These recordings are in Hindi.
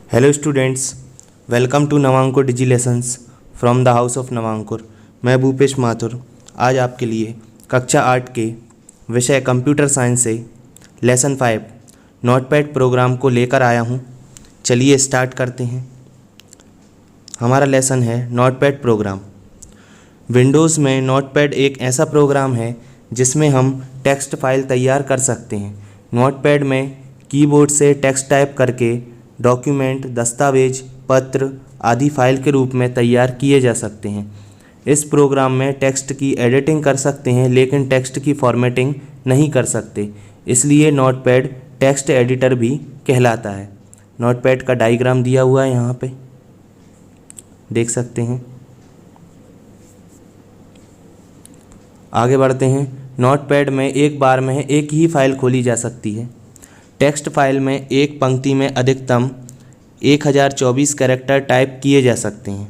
Hello students, welcome to Navankur digi lessons from the house of Navankur. मैं भूपेश माथुर आज आपके लिए कक्षा 8 के विषय कंप्यूटर साइंस से लेसन 5 नोटपैड प्रोग्राम को लेकर आया हूँ। चलिए स्टार्ट करते हैं। हमारा लेसन है नोटपैड प्रोग्राम। विंडोज़ में नोटपैड एक ऐसा प्रोग्राम है जिसमें हम टेक्स्ट फाइल तैयार कर सकते हैं। नोटपैड में कीबोर्ड से टेक्स्ट टाइप करके डॉक्यूमेंट, दस्तावेज, पत्र आदि फाइल के रूप में तैयार किए जा सकते हैं। इस प्रोग्राम में टेक्स्ट की एडिटिंग कर सकते हैं लेकिन टेक्स्ट की फॉर्मेटिंग नहीं कर सकते, इसलिए नोटपैड टेक्स्ट एडिटर भी कहलाता है। नोटपैड का डायग्राम दिया हुआ है, यहाँ पे देख सकते हैं। आगे बढ़ते हैं। नोटपैड में एक बार में एक ही फाइल खोली जा सकती है। टेक्स्ट फाइल में एक पंक्ति में अधिकतम 1024 कैरेक्टर टाइप किए जा सकते हैं।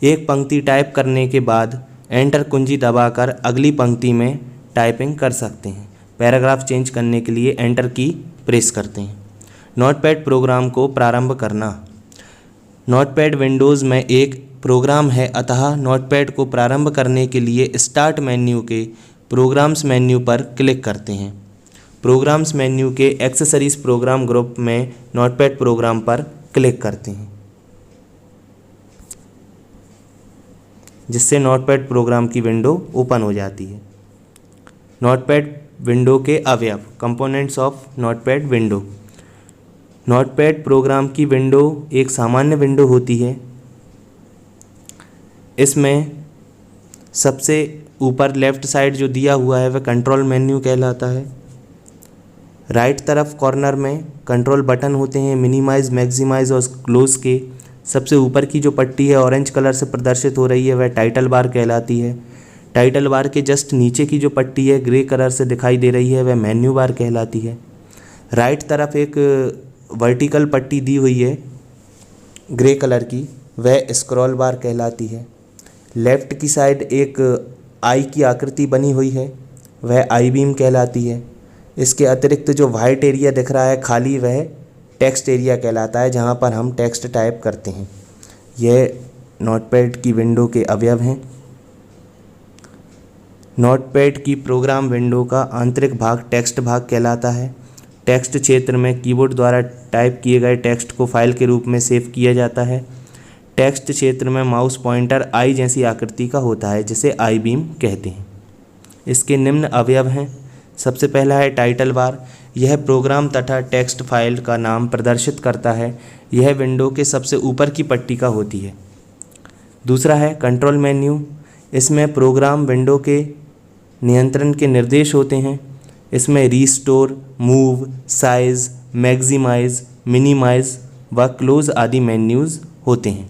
एक पंक्ति टाइप करने के बाद एंटर कुंजी दबाकर अगली पंक्ति में टाइपिंग कर सकते हैं। पैराग्राफ चेंज करने के लिए एंटर की प्रेस करते हैं। नोटपैड प्रोग्राम को प्रारंभ करना। नोटपैड विंडोज़ में एक प्रोग्राम है, अतः नोटपैड को प्रारंभ करने के लिए स्टार्ट मेन्यू के प्रोग्राम्स मेन्यू पर क्लिक करते हैं। प्रोग्राम्स मेन्यू के एक्सेसरीज प्रोग्राम ग्रुप में नोटपैड प्रोग्राम पर क्लिक करते हैं, जिससे नोटपैड प्रोग्राम की विंडो ओपन हो जाती है। नोटपैड विंडो के अवयव, components of notepad window. Notepad program की विंडो एक सामान्य विंडो होती है। इसमें सबसे ऊपर लेफ़्ट साइड जो दिया हुआ है वह कंट्रोल मेन्यू कहलाता है। राइट तरफ कॉर्नर में कंट्रोल बटन होते हैं। मिनिमाइज़, मैक्सिमाइज़ और क्लोज के सबसे ऊपर की जो पट्टी है ऑरेंज कलर से प्रदर्शित हो रही है वह टाइटल बार कहलाती है। टाइटल बार के जस्ट नीचे की जो पट्टी है ग्रे कलर से दिखाई दे रही है वह मेन्यू बार कहलाती है। राइट तरफ एक वर्टिकल पट्टी दी हुई है ग्रे कलर की, वह स्क्रॉल बार कहलाती है। लेफ़्ट की साइड एक आई की आकृति बनी हुई है, वह आई बीम कहलाती है। इसके अतिरिक्त जो वाइट एरिया दिख रहा है खाली, वह टेक्स्ट एरिया कहलाता है, जहाँ पर हम टेक्स्ट टाइप करते हैं। यह नोटपैड की विंडो के अवयव हैं। नोटपैड की प्रोग्राम विंडो का आंतरिक भाग टेक्स्ट भाग कहलाता है। टेक्स्ट क्षेत्र में कीबोर्ड द्वारा टाइप किए गए टेक्स्ट को फाइल के रूप में सेव किया जाता है। टेक्स्ट क्षेत्र में माउस पॉइंटर आई जैसी आकृति का होता है, जिसे आई बीम कहते हैं। इसके निम्न अवयव हैं। सबसे पहला है टाइटल बार। यह प्रोग्राम तथा टेक्स्ट फाइल का नाम प्रदर्शित करता है। यह विंडो के सबसे ऊपर की पट्टी का होती है। दूसरा है कंट्रोल मेन्यू। इसमें प्रोग्राम विंडो के नियंत्रण के निर्देश होते हैं। इसमें restore, move, size, maximise, minimise व क्लोज आदि मेन्यूज़ होते हैं।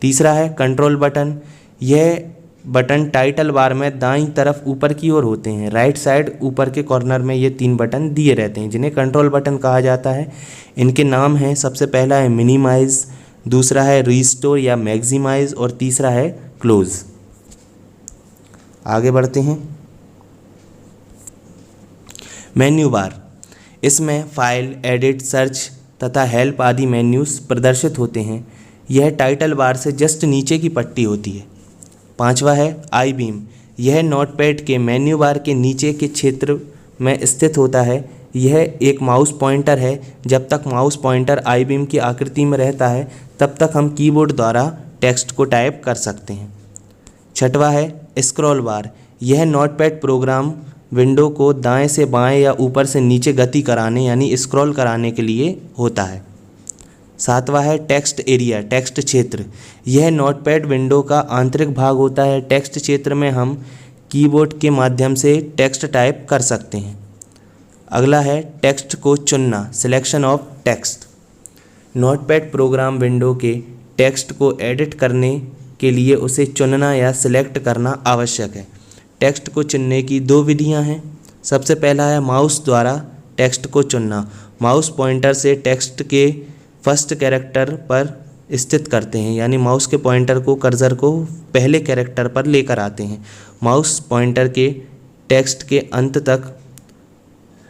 तीसरा है कंट्रोल बटन। यह बटन टाइटल बार में दाईं तरफ ऊपर की ओर होते हैं। राइट साइड ऊपर के कॉर्नर में ये 3 बटन दिए रहते हैं, जिन्हें कंट्रोल बटन कहा जाता है। इनके नाम हैं, सबसे पहला है मिनिमाइज, दूसरा है रीस्टोर या मैक्सिमाइज और तीसरा है क्लोज। आगे बढ़ते हैं। Menu bar. इसमें फाइल, एडिट, सर्च तथा हेल्प आदि मेन्यूज़ प्रदर्शित होते हैं। यह टाइटल बार से जस्ट नीचे की पट्टी होती है। पांचवा है आई बीम। यह नोटपैड के मेन्यू बार के नीचे के क्षेत्र में स्थित होता है। यह एक माउस पॉइंटर है। जब तक माउस पॉइंटर आई बीम की आकृति में रहता है तब तक हम कीबोर्ड द्वारा टेक्स्ट को टाइप कर सकते हैं। छठवा है स्क्रॉल बार। यह नोटपैड प्रोग्राम विंडो को दाएं से बाएं या ऊपर से नीचे गति कराने यानी स्क्रॉल कराने के लिए होता है। सातवां है टेक्स्ट एरिया, टेक्स्ट क्षेत्र। यह नोटपैड विंडो का आंतरिक भाग होता है। टेक्स्ट क्षेत्र में हम कीबोर्ड के माध्यम से टेक्स्ट टाइप कर सकते हैं। अगला है टेक्स्ट को चुनना, selection of text. Notepad program window के टेक्स्ट को एडिट करने के लिए उसे चुनना या सिलेक्ट करना आवश्यक है। टेक्स्ट को चुनने की 2 विधियां हैं। सबसे पहला है माउस द्वारा टेक्स्ट को चुनना। माउस पॉइंटर से टेक्स्ट के फर्स्ट कैरेक्टर पर स्थित करते हैं, यानी माउस के पॉइंटर को, कर्सर को पहले कैरेक्टर पर लेकर आते हैं। माउस पॉइंटर के टेक्स्ट के अंत तक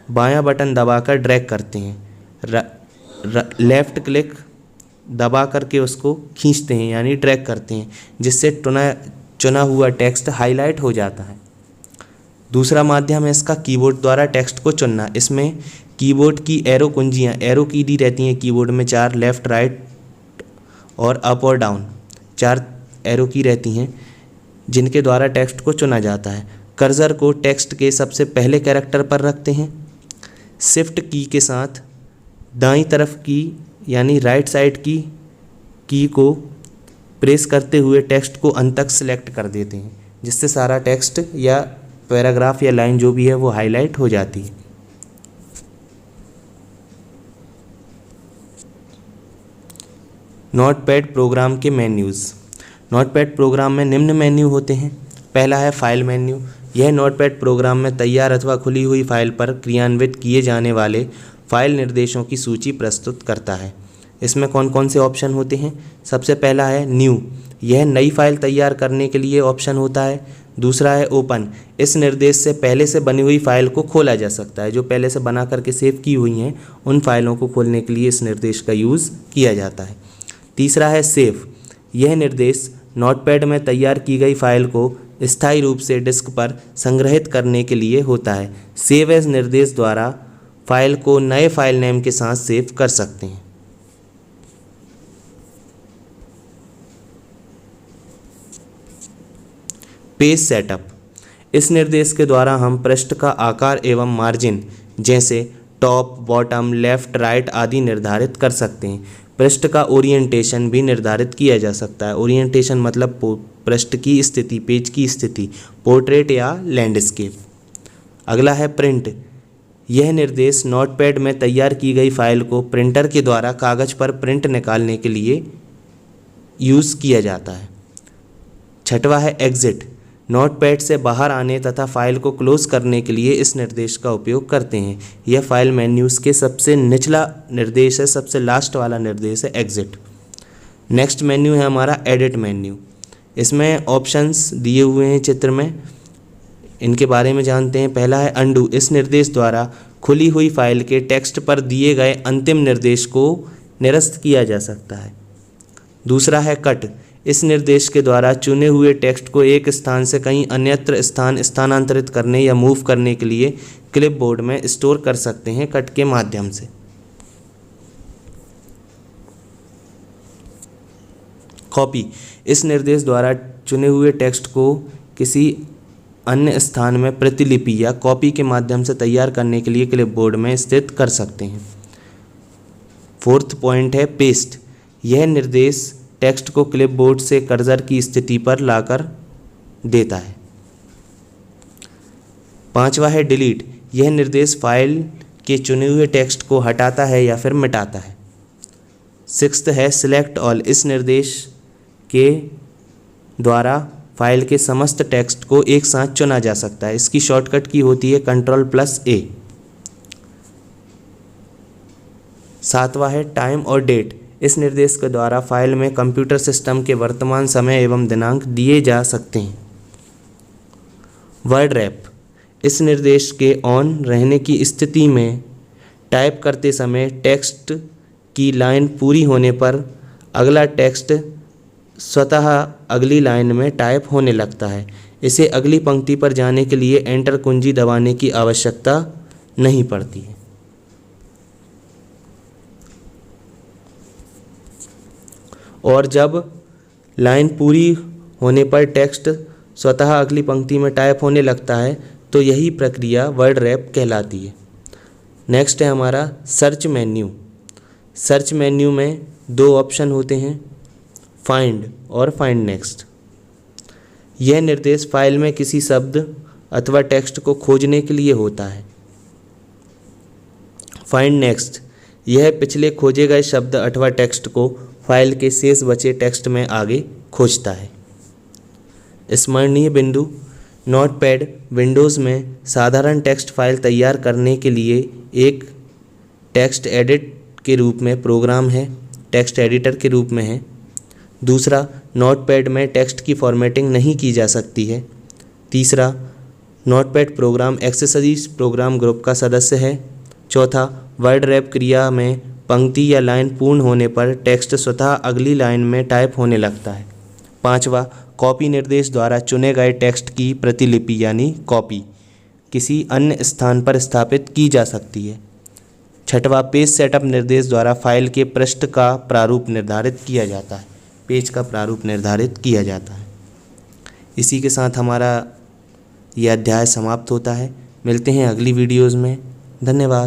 बायां बटन दबाकर ड्रैग करते हैं। लेफ़्ट क्लिक दबा करके उसको खींचते हैं यानी ड्रैग करते हैं, जिससे चुना हुआ टेक्स्ट हाईलाइट हो जाता है। दूसरा माध्यम है इसका कीबोर्ड द्वारा टेक्स्ट को चुनना। इसमें कीबोर्ड की एरो कुंजियाँ, एरो की दी रहती हैं कीबोर्ड में 4, लेफ़्ट राइट और अप और डाउन 4 एरो की रहती हैं, जिनके द्वारा टेक्स्ट को चुना जाता है। कर्सर को टेक्स्ट के सबसे पहले कैरेक्टर पर रखते हैं। शिफ्ट की के साथ दाईं तरफ की यानी राइट साइड की को प्रेस करते हुए टेक्स्ट को अंत तक सिलेक्ट कर देते हैं, जिससे सारा टेक्स्ट या पैराग्राफ या लाइन जो भी है वो हाईलाइट हो जाती है। नोटपैड प्रोग्राम के मेन्यूज़। नोटपैड प्रोग्राम में निम्न मेन्यू होते हैं। पहला है फाइल मेन्यू। यह नोटपैड प्रोग्राम में तैयार अथवा खुली हुई फाइल पर क्रियान्वित किए जाने वाले फाइल निर्देशों की सूची प्रस्तुत करता है। इसमें कौन कौन से ऑप्शन होते हैं? सबसे पहला है न्यू, यह नई फाइल तैयार करने के लिए ऑप्शन होता है। दूसरा है ओपन, इस निर्देश से पहले से बनी हुई फाइल को खोला जा सकता है। जो पहले से बना करके सेव की हुई हैं उन फाइलों को खोलने के लिए इस निर्देश का यूज़ किया जाता है। तीसरा है सेव, यह निर्देश नोटपैड में तैयार की गई फाइल को स्थायी रूप से डिस्क पर संग्रहित करने के लिए होता है। सेव एज निर्देश द्वारा फाइल को नए फाइल नेम के साथ सेव कर सकते हैं। पेज सेटअप, इस निर्देश के द्वारा हम पृष्ठ का आकार एवं मार्जिन जैसे टॉप, बॉटम, लेफ्ट, राइट आदि निर्धारित कर सकते हैं। पृष्ठ का ओरिएंटेशन भी निर्धारित किया जा सकता है। ओरिएंटेशन मतलब पृष्ठ की स्थिति, पेज की स्थिति, पोर्ट्रेट या लैंडस्केप। अगला है प्रिंट, यह निर्देश नोटपैड में तैयार की गई फाइल को प्रिंटर के द्वारा कागज़ पर प्रिंट निकालने के लिए यूज़ किया जाता है। छठवा है एग्जिट, नोटपैड से बाहर आने तथा फाइल को क्लोज करने के लिए इस निर्देश का उपयोग करते हैं। यह फाइल मेन्यूज़ के सबसे निचला निर्देश है, सबसे लास्ट वाला निर्देश है एग्जिट। नेक्स्ट मेन्यू है हमारा एडिट मेन्यू। इसमें ऑप्शंस दिए हुए हैं चित्र में, इनके बारे में जानते हैं। पहला है अंडू, इस निर्देश द्वारा खुली हुई फाइल के टेक्स्ट पर दिए गए अंतिम निर्देश को निरस्त किया जा सकता है। दूसरा है कट, इस निर्देश के द्वारा चुने हुए टेक्स्ट को एक स्थान से कहीं अन्यत्र स्थानांतरित करने या मूव करने के लिए क्लिपबोर्ड में स्टोर कर सकते हैं कट के माध्यम से। कॉपी, इस निर्देश द्वारा चुने हुए टेक्स्ट को किसी अन्य स्थान में प्रतिलिपि या कॉपी के माध्यम से तैयार करने के लिए क्लिपबोर्ड में स्थित कर सकते हैं। फोर्थ पॉइंट है पेस्ट, यह निर्देश टेक्स्ट को क्लिपबोर्ड से कर्सर की स्थिति पर लाकर देता है। पांचवा है डिलीट, यह निर्देश फाइल के चुने हुए टेक्स्ट को हटाता है या फिर मिटाता है। सिक्स्थ है सिलेक्ट ऑल, इस निर्देश के द्वारा फाइल के समस्त टेक्स्ट को एक साथ चुना जा सकता है। इसकी शॉर्टकट की होती है Ctrl+A। सातवां है टाइम और डेट, इस निर्देश के द्वारा फाइल में कंप्यूटर सिस्टम के वर्तमान समय एवं दिनांक दिए जा सकते हैं। वर्ड रैप, इस निर्देश के ऑन रहने की स्थिति में टाइप करते समय टेक्स्ट की लाइन पूरी होने पर अगला टेक्स्ट स्वतः अगली लाइन में टाइप होने लगता है। इसे अगली पंक्ति पर जाने के लिए एंटर कुंजी दबाने की आवश्यकता नहीं पड़ती है। और जब लाइन पूरी होने पर टेक्स्ट स्वतः अगली पंक्ति में टाइप होने लगता है तो यही प्रक्रिया वर्ड रैप कहलाती है। नेक्स्ट है हमारा सर्च मेन्यू। सर्च मेन्यू में दो ऑप्शन होते हैं, फाइंड और फाइंड नेक्स्ट। यह निर्देश फाइल में किसी शब्द अथवा टेक्स्ट को खोजने के लिए होता है। फाइंड नेक्स्ट, यह पिछले खोजे गए शब्द अथवा टेक्स्ट को फाइल के शेष बचे टेक्स्ट में आगे खोजता है। स्मरणीय बिंदु, नोटपैड विंडोज़ में साधारण टेक्स्ट फाइल तैयार करने के लिए एक टेक्स्ट एडिट के रूप में प्रोग्राम है, टेक्स्ट एडिटर के रूप में है। दूसरा, नोटपैड में टेक्स्ट की फॉर्मेटिंग नहीं की जा सकती है। तीसरा, notepad program accessories program group का सदस्य है। चौथा, वर्ड रैप क्रिया में पंक्ति या लाइन पूर्ण होने पर टेक्स्ट स्वतः अगली लाइन में टाइप होने लगता है। 5वां, कॉपी निर्देश द्वारा चुने गए टेक्स्ट की प्रतिलिपि यानी कॉपी किसी अन्य स्थान पर स्थापित की जा सकती है। 6वां, पेज सेटअप निर्देश द्वारा फाइल के पृष्ठ का प्रारूप निर्धारित किया जाता है। पेज का प्रारूप निर्धारित किया जाता है। इसी के साथ हमारा यह अध्याय समाप्त होता है। मिलते हैं अगली वीडियोज़ में। धन्यवाद।